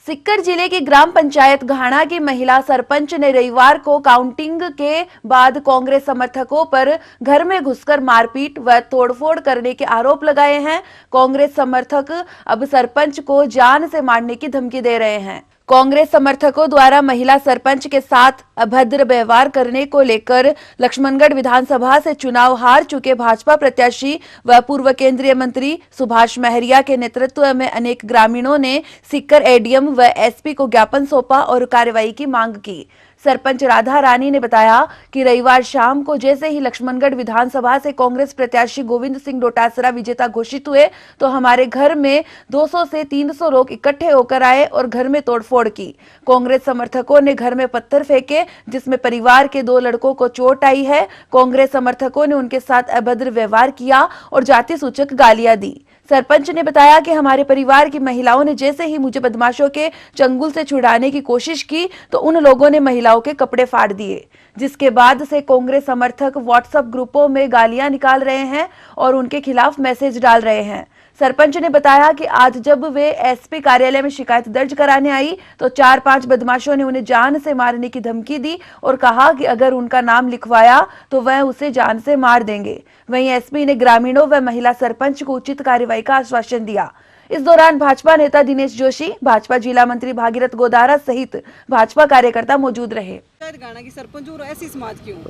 सिक्कर जिले की ग्राम पंचायत घाना की महिला सरपंच ने रविवार को काउंटिंग के बाद कांग्रेस समर्थकों पर घर में घुसकर मारपीट व तोड़फोड़ करने के आरोप लगाए हैं। कांग्रेस समर्थक अब सरपंच को जान से मारने की धमकी दे रहे हैं। कांग्रेस समर्थकों द्वारा महिला सरपंच के साथ अभद्र व्यवहार करने को लेकर लक्ष्मणगढ़ विधानसभा से चुनाव हार चुके भाजपा प्रत्याशी व पूर्व केंद्रीय मंत्री सुभाष महरिया के नेतृत्व में अनेक ग्रामीणों ने सिक्कर एडीएम व एसपी को ज्ञापन सौंपा और कार्रवाई की मांग की। सरपंच राधा रानी ने बताया कि रविवार शाम को जैसे ही लक्ष्मणगढ़ विधानसभा से कांग्रेस प्रत्याशी गोविंद सिंह डोटासरा विजेता घोषित हुए तो हमारे घर में 200 से 300 लोग इकट्ठे होकर आए और घर में तोड़फोड़ की। कांग्रेस समर्थकों ने घर में पत्थर फेंके जिसमें परिवार के 2 लड़कों को चोट आई है। कांग्रेस समर्थकों ने उनके साथ अभद्र व्यवहार किया और जाति सूचक गालियां दी। सरपंच ने बताया कि हमारे परिवार की महिलाओं ने जैसे ही मुझे बदमाशों के चंगुल से छुड़ाने की कोशिश की तो उन लोगों ने महिलाओं के कपड़े फाड़ दिए, जिसके बाद से कांग्रेस समर्थक व्हाट्सएप ग्रुपों में गालियां निकाल रहे हैं और उनके खिलाफ मैसेज डाल रहे हैं। सरपंच ने बताया कि आज जब वे एसपी कार्यालय में शिकायत दर्ज कराने आई तो 4-5 बदमाशों ने उन्हें जान से मारने की धमकी दी और कहा कि अगर उनका नाम लिखवाया तो वह उसे जान से मार देंगे। वहीं एसपी ने ग्रामीणों व महिला सरपंच को उचित कार्रवाई का आश्वासन दिया। इस दौरान भाजपा नेता दिनेश जोशी, भाजपा जिला मंत्री भागीरथ गोदारा सहित भाजपा कार्यकर्ता मौजूद रहे। घाना की सरपंच और ऐसी समाज की हूँ,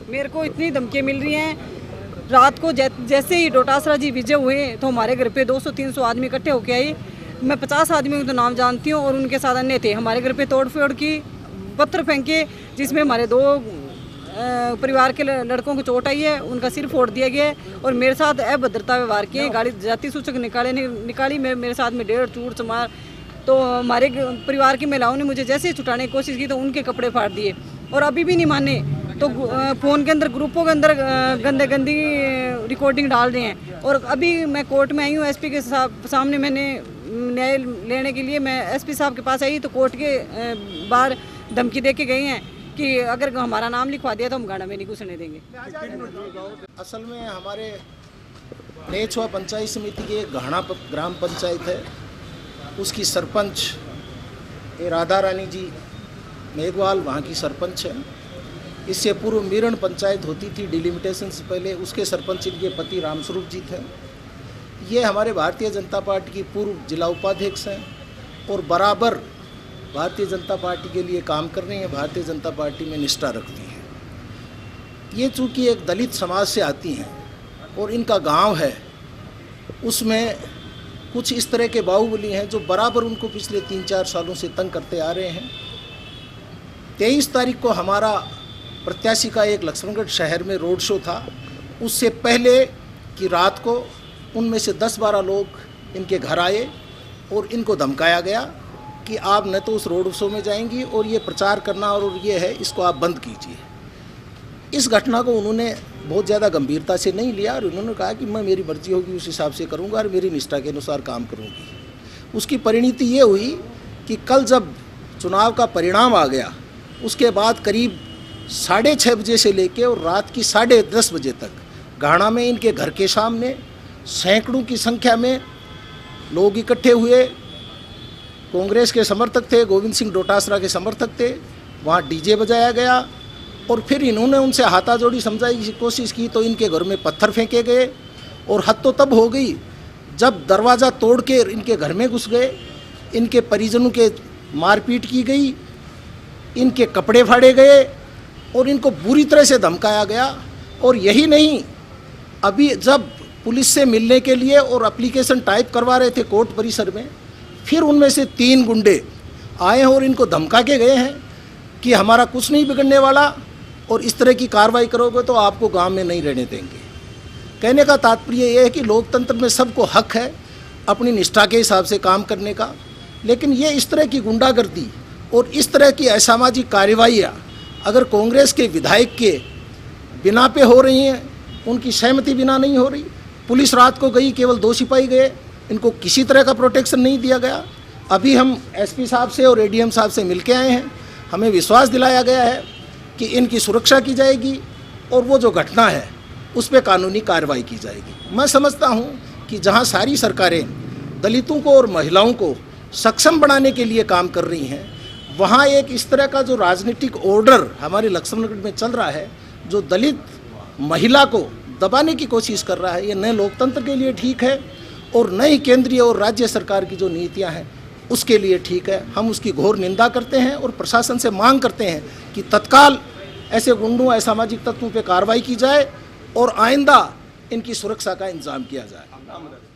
मेरे को इतनी धमकियां मिल रही हैं। रात को जैसे ही डोटासरा जी विजय हुए तो हमारे घर पे 200-300 आदमी इकट्ठे होके आए। मैं 50 आदमियों के तो नाम जानती हूँ और उनके साथ अन्य थे। हमारे घर पे तोड़फोड़ की, पत्थर फेंके जिसमें हमारे 2 परिवार के लड़कों को चोट आई है, उनका सिर फोड़ दिया गया है और मेरे साथ अभद्रता व्यवहार किए। गाड़ी जाति सूचक निकाली मेरे साथ में 1.5 चूड़ चमार। तो हमारे परिवार की महिलाओं ने मुझे जैसे ही छुटाने की कोशिश की तो उनके कपड़े फाड़ दिए और अभी भी नहीं माने। तो फ़ोन के अंदर, ग्रुपों के अंदर गंदी रिकॉर्डिंग डाल रहे हैं। और अभी मैं कोर्ट में आई हूँ, एसपी के सामने मैंने न्याय लेने के लिए मैं एसपी साहब के पास आई तो कोर्ट के बाहर धमकी दे के गए हैं कि अगर हमारा नाम लिखवा दिया तो हम घाना में नहीं घुसने देंगे। असल में हमारे नेछवा पंचायत समिति की घाना ग्राम पंचायत है, उसकी सरपंच राधा रानी जी मेघवाल वहाँ की सरपंच है। इससे पूर्व मीरण पंचायत होती थी डिलिमिटेशन से पहले, उसके सरपंच इनके पति रामस्वरूप जी थे। ये हमारे भारतीय जनता पार्टी की पूर्व जिला उपाध्यक्ष हैं और बराबर भारतीय जनता पार्टी के लिए काम कर रही हैं, भारतीय जनता पार्टी में निष्ठा रखती हैं। ये चूँकि एक दलित समाज से आती हैं और इनका गांव है, उसमें कुछ इस तरह के बाहुबली हैं जो बराबर उनको पिछले 3-4 सालों से तंग करते आ रहे हैं। 23 तारीख को हमारा प्रत्याशी का एक लक्ष्मणगढ़ शहर में रोड शो था। उससे पहले की रात को उनमें से 10-12 लोग इनके घर आए और इनको धमकाया गया कि आप न तो उस रोड शो में जाएंगी और ये प्रचार करना और ये है, इसको आप बंद कीजिए। इस घटना को उन्होंने बहुत ज़्यादा गंभीरता से नहीं लिया और उन्होंने कहा कि मैं, मेरी मर्जी होगी उस हिसाब से करूँगा और मेरी निष्ठा के अनुसार काम करूँगी। उसकी परिणति ये हुई कि कल जब चुनाव का परिणाम आ गया उसके बाद करीब 6:30 बजे से लेके और रात की 10:30 बजे तक घाना में इनके घर के सामने सैकड़ों की संख्या में लोग इकट्ठे हुए। कांग्रेस के समर्थक थे, गोविंद सिंह डोटासरा के समर्थक थे। वहाँ डीजे बजाया गया और फिर इन्होंने उनसे हाथाजोड़ी समझाने की कोशिश की तो इनके घर में पत्थर फेंके गए और हद तो तब हो गई जब दरवाज़ा तोड़ के इनके घर में घुस गए। इनके परिजनों के मारपीट की गई, इनके कपड़े फाड़े गए और इनको बुरी तरह से धमकाया गया। और यही नहीं, अभी जब पुलिस से मिलने के लिए और एप्लीकेशन टाइप करवा रहे थे कोर्ट परिसर में, फिर उनमें से 3 गुंडे आए हैं और इनको धमका के गए हैं कि हमारा कुछ नहीं बिगड़ने वाला और इस तरह की कार्रवाई करोगे तो आपको गांव में नहीं रहने देंगे। कहने का तात्पर्य यह है कि लोकतंत्र में सबको हक है अपनी निष्ठा के हिसाब से काम करने का, लेकिन ये इस तरह की गुंडागर्दी और इस तरह की असामाजिक कार्रवाइयाँ अगर कांग्रेस के विधायक के बिना पे हो रही हैं, उनकी सहमति बिना नहीं हो रही। पुलिस रात को गई, केवल 2 सिपाही गए, इनको किसी तरह का प्रोटेक्शन नहीं दिया गया। अभी हम एसपी साहब से और एडीएम साहब से मिल के आए हैं, हमें विश्वास दिलाया गया है कि इनकी सुरक्षा की जाएगी और वो जो घटना है उस पर कानूनी कार्रवाई की जाएगी। मैं समझता हूँ कि जहाँ सारी सरकारें दलितों को और महिलाओं को सक्षम बनाने के लिए काम कर रही हैं, वहाँ एक इस तरह का जो राजनीतिक ऑर्डर हमारे लक्ष्मणगढ़ में चल रहा है, जो दलित महिला को दबाने की कोशिश कर रहा है, ये न लोकतंत्र के लिए ठीक है और न ही केंद्रीय और राज्य सरकार की जो नीतियां हैं उसके लिए ठीक है। हम उसकी घोर निंदा करते हैं और प्रशासन से मांग करते हैं कि तत्काल ऐसे गुंडों, असामाजिक तत्वों पर कार्रवाई की जाए और आइंदा इनकी सुरक्षा का इंतजाम किया जाए।